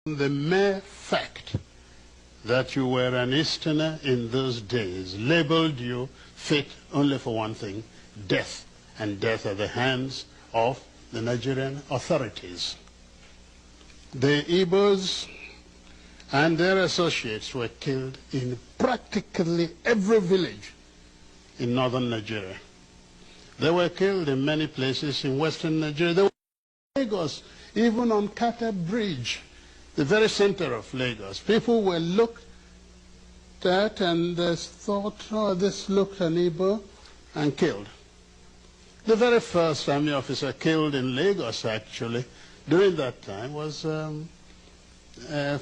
The mere fact that you were an Easterner in those days labeled you fit only for one thing, death, and death at the hands of the Nigerian authorities. The Igbos and their associates were killed in practically every village in northern Nigeria. They were killed in many places in western Nigeria. They were in Lagos, even on Kata Bridge, the very center of Lagos. People were looked at and thought, oh, this looked an Igbo, and killed. The very first army officer killed in Lagos, actually, during that time was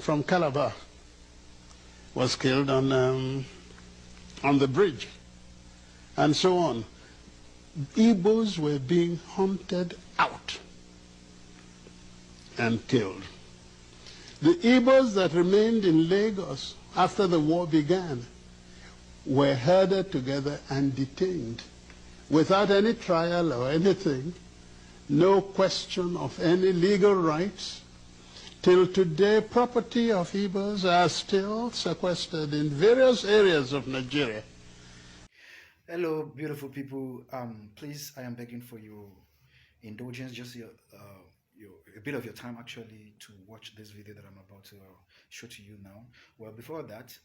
from Calabar, was killed on the bridge, and so on. Igbos were being hunted out and killed. The Igbos that remained in Lagos after the war began were herded together and detained without any trial or anything, no question of any legal rights. Till today, property of Igbos are still sequestered in various areas of Nigeria. Hello, beautiful people. Please, I am begging for your indulgence, just a bit of your time actually to watch this video that I'm about to show to you now. Well, before that,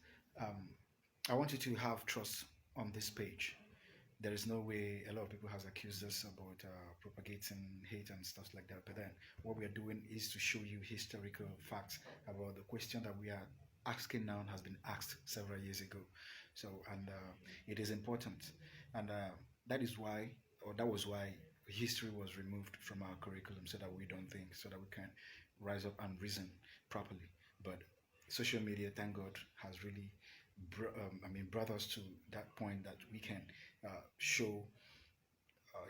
I want you to have trust on this page. There is no way a lot of people has accused us about propagating hate and stuff like that. But then what we are doing is to show you historical facts about the question that we are asking now has been asked several years ago. So, and it is important. And that is why, or that was why history was removed from our curriculum, so that we don't think, so that we can rise up and reason properly. But social media, thank God, has really brought us to that point that we can show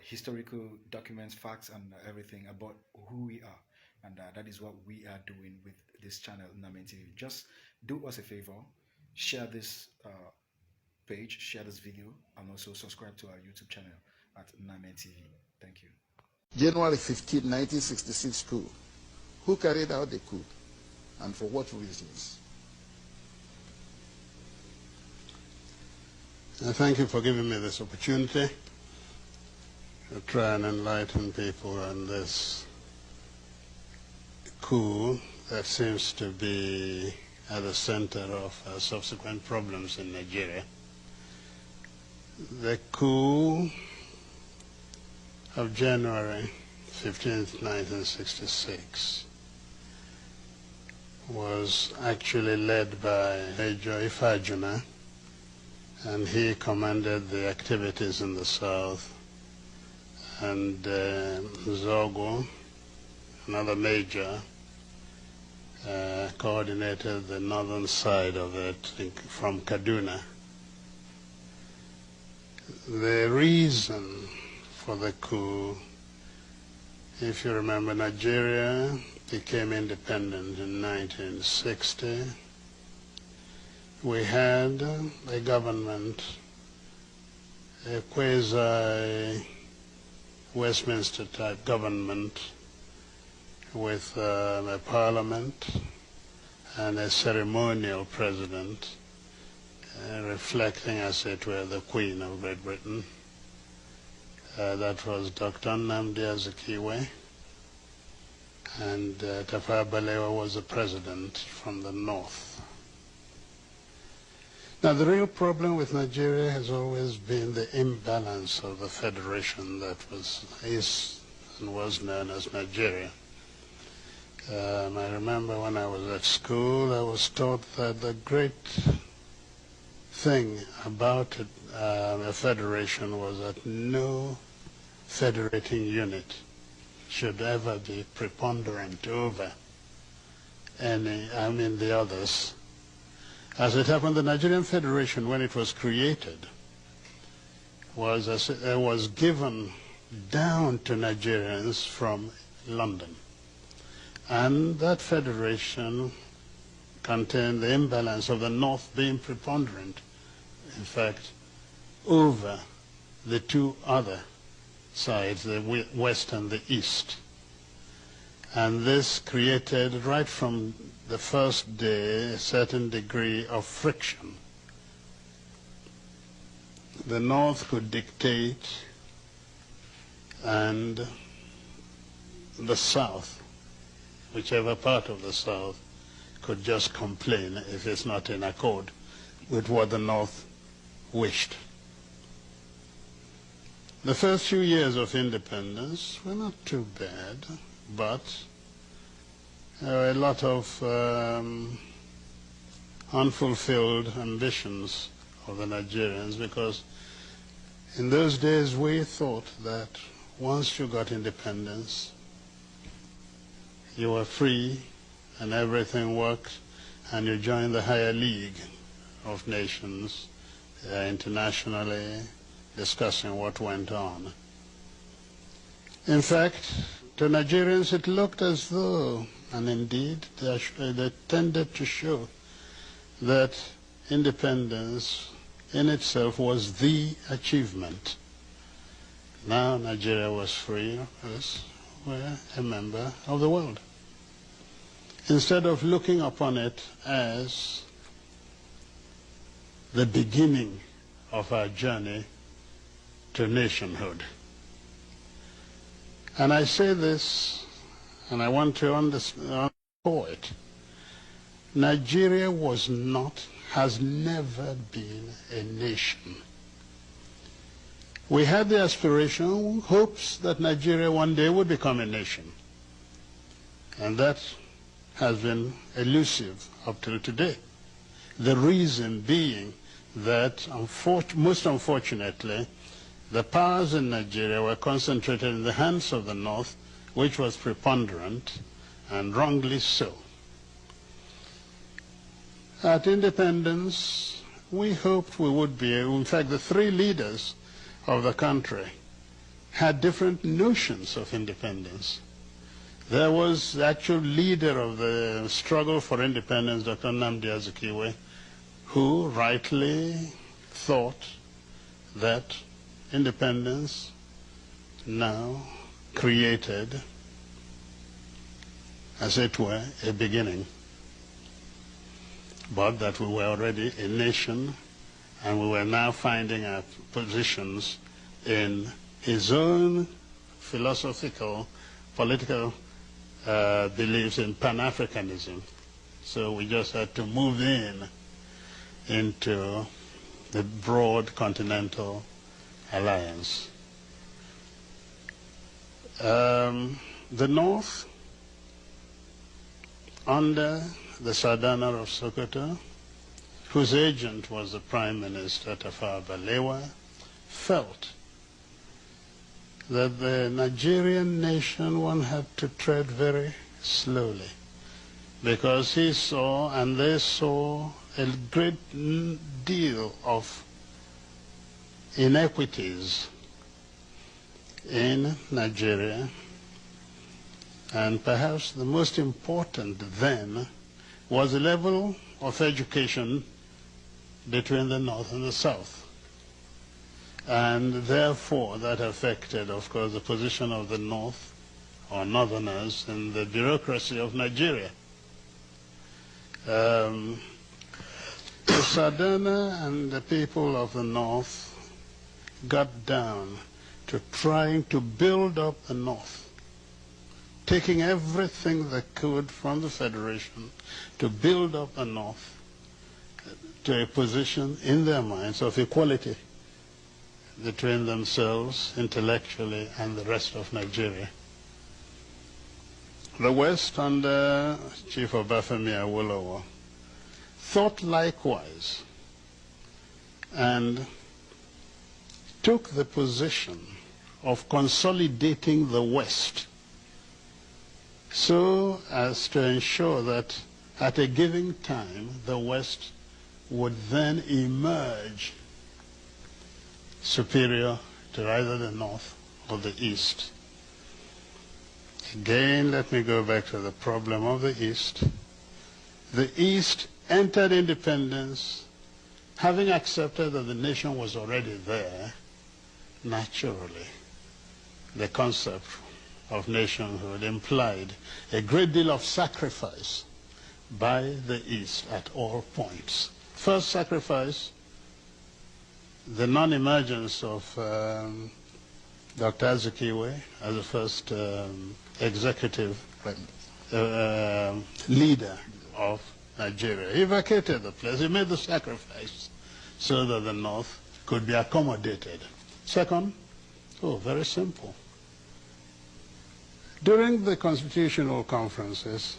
historical documents, facts, and everything about who we are. And that is what we are doing with this channel, Namen TV. Just do us a favor, share this page, share this video, and also subscribe to our YouTube channel at Namen TV. Thank you. January 15, 1966 coup. Who carried out the coup, and for what reasons? Thank you for giving me this opportunity to try and enlighten people on this coup that seems to be at the center of subsequent problems in Nigeria. The coup of January 15th, 1966 was actually led by Major Ifajuna, and he commanded the activities in the south, and Zogo, another major, coordinated the northern side of it from Kaduna. The reason for the coup, if you remember, Nigeria became independent in 1960. We had a government, a quasi-Westminster type government with a parliament and a ceremonial president, reflecting, as it were, the Queen of Great Britain. That was Dr. Nnamdi Azikiwe, and Tafawa Balewa was the president from the north. Now, the real problem with Nigeria has always been the imbalance of the federation that is and was known as Nigeria. I remember when I was at school, I was taught that the great thing about a federation was that no federating unit should ever be preponderant over the others. As it happened, the Nigerian Federation, when it was created, was given down to Nigerians from London. And that federation contained the imbalance of the North being preponderant, in fact, over the two other sides, the West and the East. And this created, right from the first day, a certain degree of friction. The North could dictate, and the South, whichever part of the South, could just complain if it's not in accord with what the North wished. The first few years of independence were not too bad, but there were a lot of unfulfilled ambitions of the Nigerians, because in those days we thought that once you got independence, you were free and everything worked, and you joined the higher league of nations internationally discussing what went on. In fact, to Nigerians it looked as though, and indeed they tended to show, that independence in itself was the achievement. Now Nigeria was free, us were a member of the world. Instead of looking upon it as the beginning of our journey to nationhood. And I say this, and I want to underscore it. Nigeria was not, has never been a nation. We had the aspiration, hopes that Nigeria one day would become a nation. And that has been elusive up till today. The reason being that, most unfortunately, the powers in Nigeria were concentrated in the hands of the North, which was preponderant, and wrongly so. At independence, we hoped we would be able, in fact, the three leaders of the country had different notions of independence. There was the actual leader of the struggle for independence, Dr. Nnamdi Azikiwe, who rightly thought that independence now created, as it were, a beginning, but that we were already a nation and we were now finding our positions in his own philosophical, political beliefs in Pan-Africanism. So we just had to move into the broad continental alliance. The North, under the Sardauna of Sokoto, whose agent was the Prime Minister Tafawa Balewa, felt that the Nigerian nation one had to tread very slowly, because he saw and they saw a great deal of inequities in Nigeria, and perhaps the most important then was the level of education between the North and the South. And therefore that affected, of course, the position of the North, or Northerners, in the bureaucracy of Nigeria. The Sardauna and the people of the North got down to trying to build up the North, taking everything they could from the Federation to build up the North to a position in their minds of equality between themselves intellectually and the rest of Nigeria. The West, under Chief Obafemi Awolowo, thought likewise and took the position of consolidating the West so as to ensure that at a given time the West would then emerge superior to either the North or the East. Again, let me go back to the problem of the East. The East entered independence having accepted that the nation was already there naturally. The concept of nationhood implied a great deal of sacrifice by the East at all points. First sacrifice, the non-emergence of Dr. Azikiwe as the first executive leader of Nigeria. He vacated the place. He made the sacrifice so that the North could be accommodated. Second, very simple. During the constitutional conferences,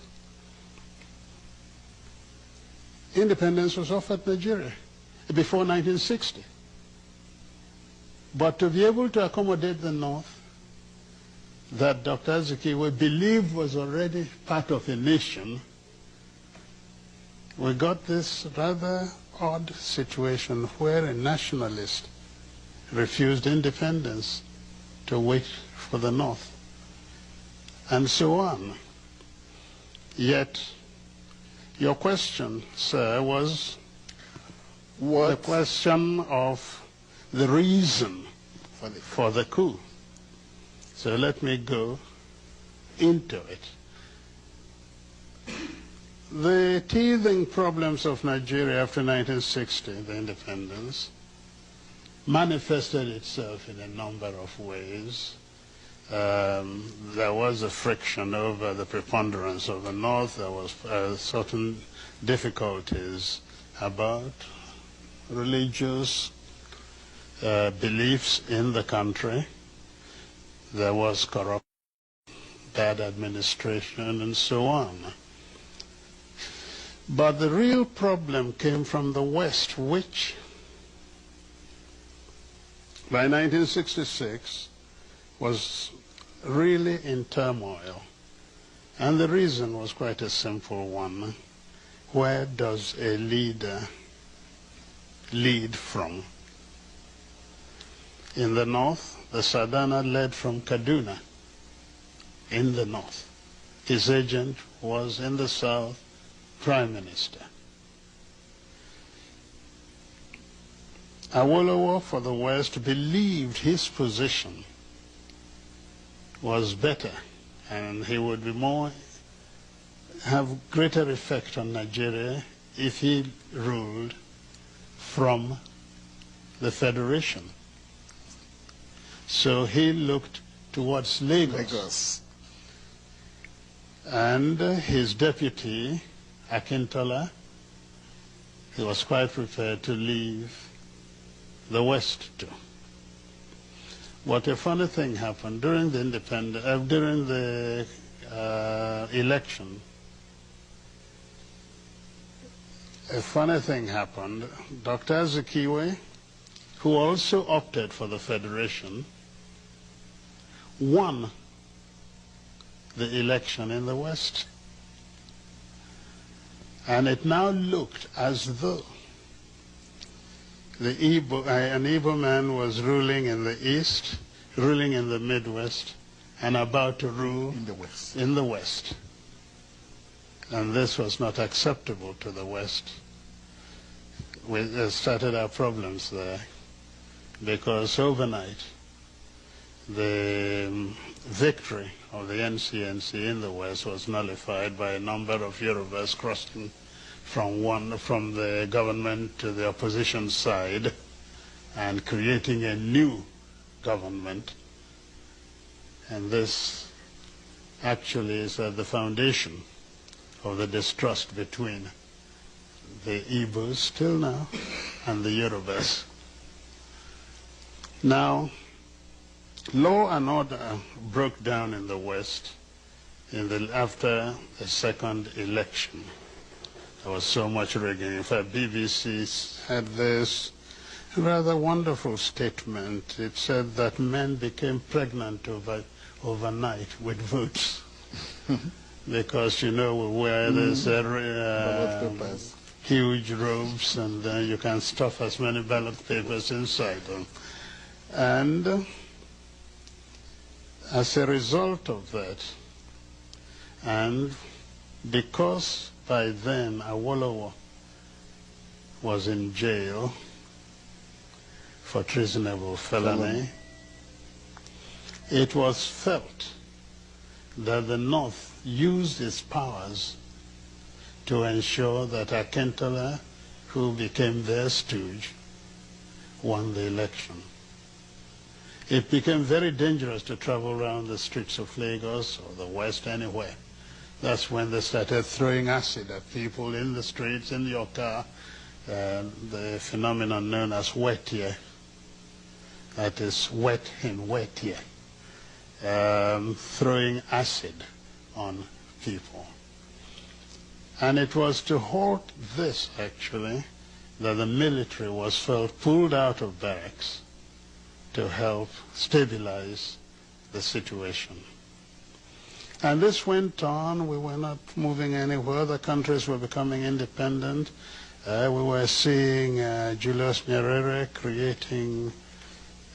independence was offered Nigeria before 1960. But to be able to accommodate the North that Dr. Azikiwe believed was already part of a nation, we got this rather odd situation where a nationalist refused independence to wait for the North, and so on. Yet, your question, sir, was the question of the reason for the coup. So let me go into it. The teething problems of Nigeria after 1960, the independence, manifested itself in a number of ways. There was a friction over the preponderance of the North. There was certain difficulties about religious beliefs in the country. There was corruption, bad administration, and so on. But the real problem came from the West, which by 1966 was really in turmoil. And the reason was quite a simple one. Where does a leader lead from? In the North, the Sadana led from Kaduna in the North. His agent was in the South, Prime Minister. Awolowo for the West believed his position was better and he would be have greater effect on Nigeria if he ruled from the Federation. So he looked towards Lagos. And his deputy, Akintola, he was quite prepared to leave the West too. What a funny thing happened during the election. A funny thing happened. Dr. Azikiwe, who also opted for the Federation, won the election in the West. And it now looked as though an Igbo man was ruling in the East, ruling in the Midwest, and about to rule in the West. And this was not acceptable to the West. We started our problems there because overnight the victory of the NCNC in the West was nullified by a number of Yorubas crossing from the government to the opposition side and creating a new government. And this actually is at the foundation of the distrust between the Igbos still now and the Yorubas. Now, law and order broke down in the West after the second election. There was so much rigging. In fact, BBC had this rather wonderful statement. It said that men became pregnant overnight with votes. Because, you know, we wear these huge robes and you can stuff as many ballot papers inside them. And as a result of that, and because by then Awolowo was in jail for treasonable felony, it was felt that the North used its powers to ensure that Akintola, who became their stooge, won the election. It became very dangerous to travel around the streets of Lagos or the West, anywhere. That's when they started throwing acid at people in the streets, in your car, the phenomenon known as wet year. That is wet in wet year. Throwing acid on people. And it was to halt this, actually, that the military was pulled out of barracks to help stabilize the situation. And this went on. We were not moving anywhere. The countries were becoming independent. We were seeing Julius Nyerere creating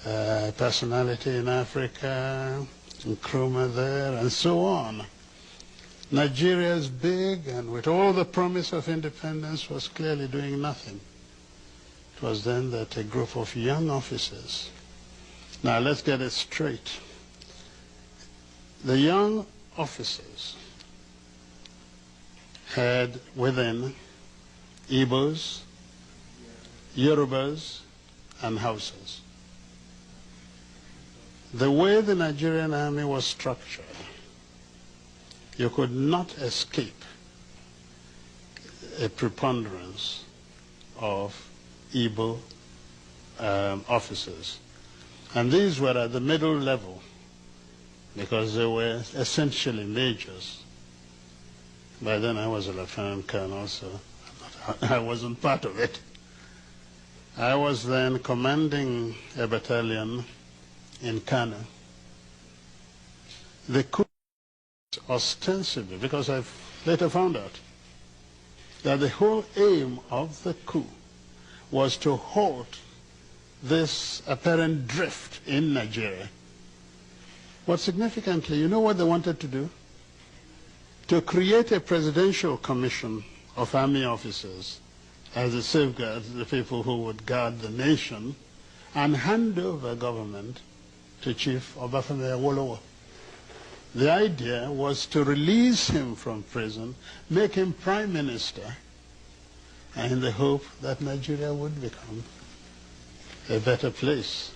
personality in Africa, Nkrumah there, and so on. Nigeria is big, and with all the promise of independence, was clearly doing nothing. It was then that a group of young officers, now let's get it straight. The young officers had within Igbos, Yorubas, and Hausas. The way the Nigerian army was structured, you could not escape a preponderance of Igbo officers. And these were at the middle level because they were essentially majors. By then I was a lieutenant colonel, so I wasn't part of it. I was then commanding a battalion in Kano. The coup ostensibly, because I've later found out that the whole aim of the coup was to halt this apparent drift in Nigeria. But significantly, you know what they wanted to do? To create a presidential commission of army officers as a safeguard, the people who would guard the nation, and hand over government to Chief Obafemi Awolowo. The idea was to release him from prison, make him prime minister, and in the hope that Nigeria would become a better place.